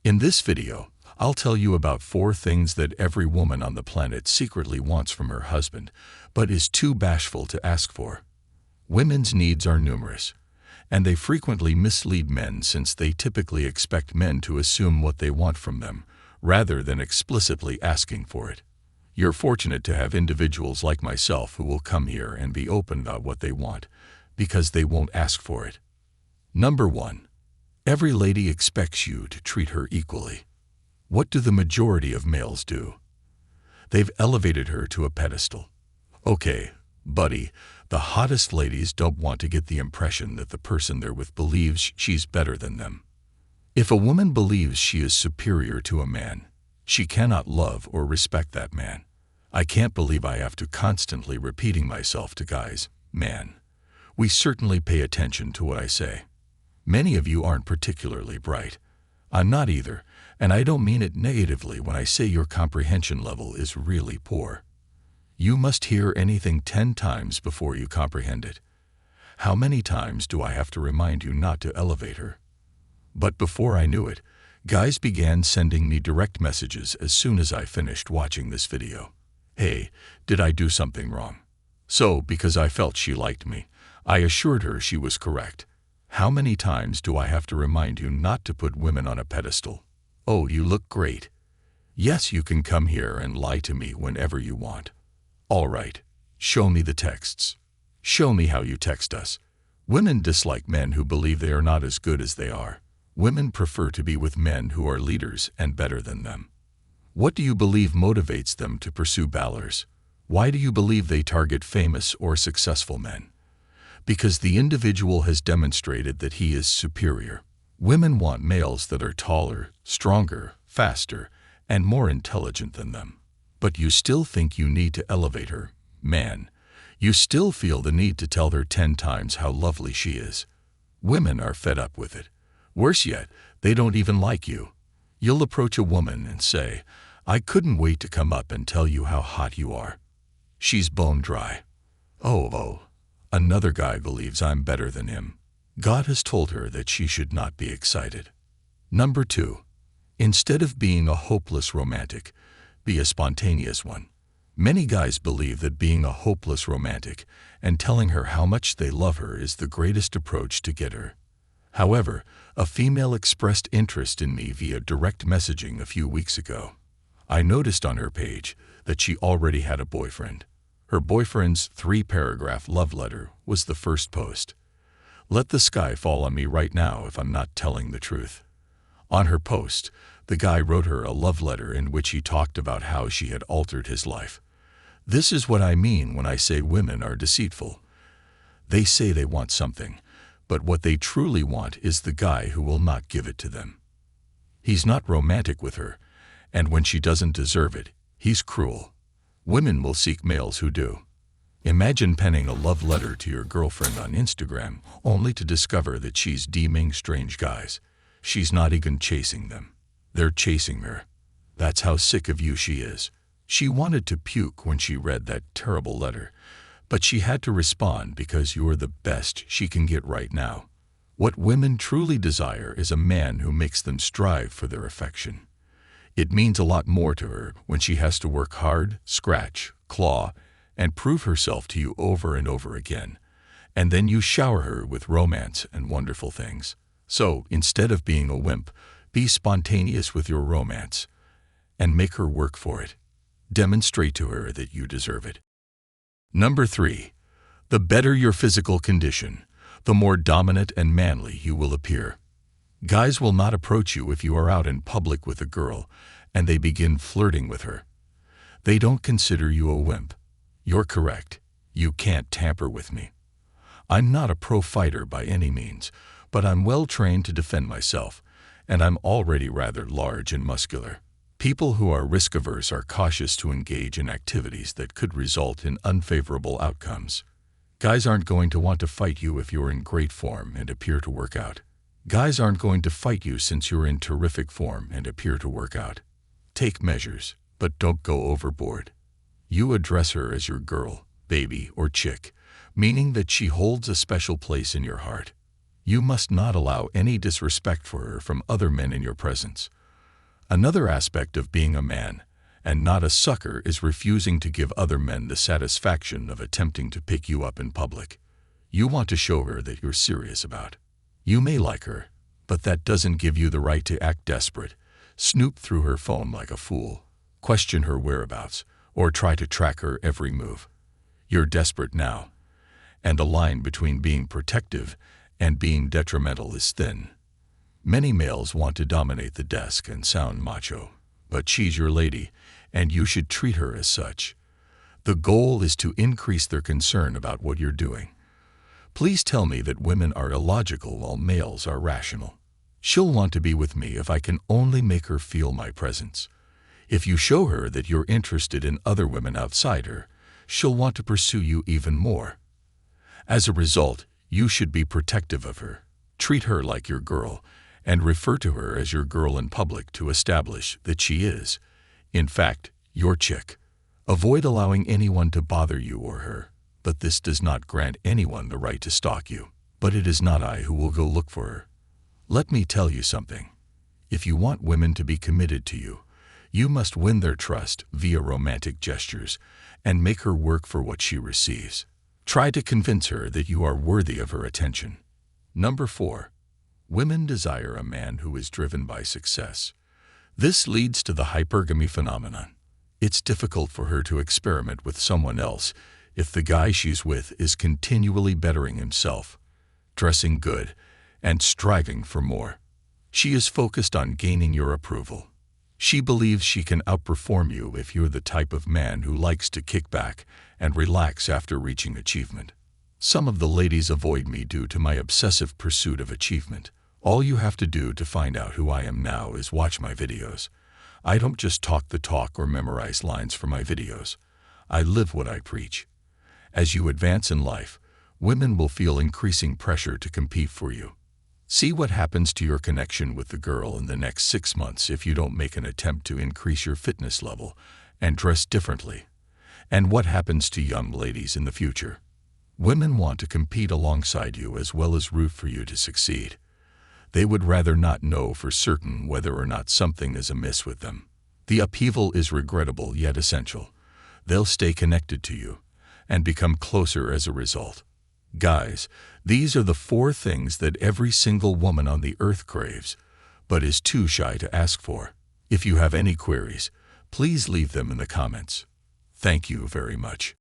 In this video, I'll tell you about 4 things that every woman on the planet secretly wants from her husband, but is too bashful to ask for. Women's needs are numerous, and they frequently mislead men since they typically expect men to assume what they want from them, rather than explicitly asking for it. You're fortunate to have individuals like myself who will come here and be open about what they want, because they won't ask for it. Number 1. Every lady expects you to treat her equally. What do the majority of males do? They've elevated her to a pedestal. Okay, buddy, the hottest ladies don't want to get the impression that the person they're with believes she's better than them. If a woman believes she is superior to a man, she cannot love or respect that man. I can't believe I have to constantly repeating myself to guys, man. We certainly pay attention to what I say. Many of you aren't particularly bright. I'm not either, and I don't mean it negatively when I say your comprehension level is really poor. You must hear anything 10 times before you comprehend it. How many times do I have to remind you not to elevate her? But before I knew it, guys began sending me direct messages as soon as I finished watching this video. Hey, did I do something wrong? So, because I felt she liked me, I assured her she was correct. How many times do I have to remind you not to put women on a pedestal? Oh, you look great. Yes, you can come here and lie to me whenever you want. All right, show me the texts. Show me how you text us. Women dislike men who believe they are not as good as they are. Women prefer to be with men who are leaders and better than them. What do you believe motivates them to pursue ballers? Why do you believe they target famous or successful men? Because the individual has demonstrated that he is superior. Women want males that are taller, stronger, faster, and more intelligent than them. But you still think you need to elevate her, man. You still feel the need to tell her 10 times how lovely she is. Women are fed up with it. Worse yet, they don't even like you. You'll approach a woman and say, I couldn't wait to come up and tell you how hot you are. She's bone dry. Oh, another guy believes I'm better than him. God has told her that she should not be excited. Number 2. Instead of being a hopeless romantic, be a spontaneous one. Many guys believe that being a hopeless romantic and telling her how much they love her is the greatest approach to get her. However, a female expressed interest in me via direct messaging a few weeks ago. I noticed on her page that she already had a boyfriend. Her boyfriend's 3-paragraph love letter was the first post. Let the sky fall on me right now if I'm not telling the truth. On her post, the guy wrote her a love letter in which he talked about how she had altered his life. This is what I mean when I say women are deceitful. They say they want something, but what they truly want is the guy who will not give it to them. He's not romantic with her, and when she doesn't deserve it, he's cruel. Women will seek males who do. Imagine penning a love letter to your girlfriend on Instagram only to discover that she's DMing strange guys. She's not even chasing them. They're chasing her. That's how sick of you she is. She wanted to puke when she read that terrible letter, but she had to respond because you're the best she can get right now. What women truly desire is a man who makes them strive for their affection. It means a lot more to her when she has to work hard, scratch, claw, and prove herself to you over and over again. And then you shower her with romance and wonderful things. So, instead of being a wimp, be spontaneous with your romance and make her work for it. Demonstrate to her that you deserve it. Number 3. The better your physical condition, the more dominant and manly you will appear. Guys will not approach you if you are out in public with a girl and they begin flirting with her. They don't consider you a wimp. You're correct. You can't tamper with me. I'm not a pro fighter by any means, but I'm well trained to defend myself, and I'm already rather large and muscular. People who are risk-averse are cautious to engage in activities that could result in unfavorable outcomes. Guys aren't going to want to fight you if you're in great form and appear to work out. Guys aren't going to fight you since you're in terrific form and appear to work out. Take measures, but don't go overboard. You address her as your girl, baby, or chick, meaning that she holds a special place in your heart. You must not allow any disrespect for her from other men in your presence. Another aspect of being a man, and not a sucker, is refusing to give other men the satisfaction of attempting to pick you up in public. You want to show her that you're serious about. You may like her, but that doesn't give you the right to act desperate, snoop through her phone like a fool, question her whereabouts, or try to track her every move. You're desperate now, and the line between being protective and being detrimental is thin. Many males want to dominate the desk and sound macho, but she's your lady, and you should treat her as such. The goal is to increase their concern about what you're doing. Please tell me that women are illogical while males are rational. She'll want to be with me if I can only make her feel my presence. If you show her that you're interested in other women outside her, she'll want to pursue you even more. As a result, you should be protective of her, treat her like your girl, and refer to her as your girl in public to establish that she is, in fact, your chick. Avoid allowing anyone to bother you or her, but this does not grant anyone the right to stalk you. But it is not I who will go look for her. Let me tell you something. If you want women to be committed to you, you must win their trust via romantic gestures and make her work for what she receives. Try to convince her that you are worthy of her attention. Number 4. Women desire a man who is driven by success. This leads to the hypergamy phenomenon. It's difficult for her to experiment with someone else if the guy she's with is continually bettering himself, dressing good, and striving for more. She is focused on gaining your approval. She believes she can outperform you if you're the type of man who likes to kick back and relax after reaching achievement. Some of the ladies avoid me due to my obsessive pursuit of achievement. All you have to do to find out who I am now is watch my videos. I don't just talk the talk or memorize lines for my videos. I live what I preach. As you advance in life, women will feel increasing pressure to compete for you. See what happens to your connection with the girl in the next 6 months if you don't make an attempt to increase your fitness level and dress differently. And what happens to young ladies in the future. Women want to compete alongside you as well as root for you to succeed. They would rather not know for certain whether or not something is amiss with them. The upheaval is regrettable yet essential. They'll stay connected to you and become closer as a result. Guys, these are the 4 things that every single woman on the earth craves, but is too shy to ask for. If you have any queries, please leave them in the comments. Thank you very much.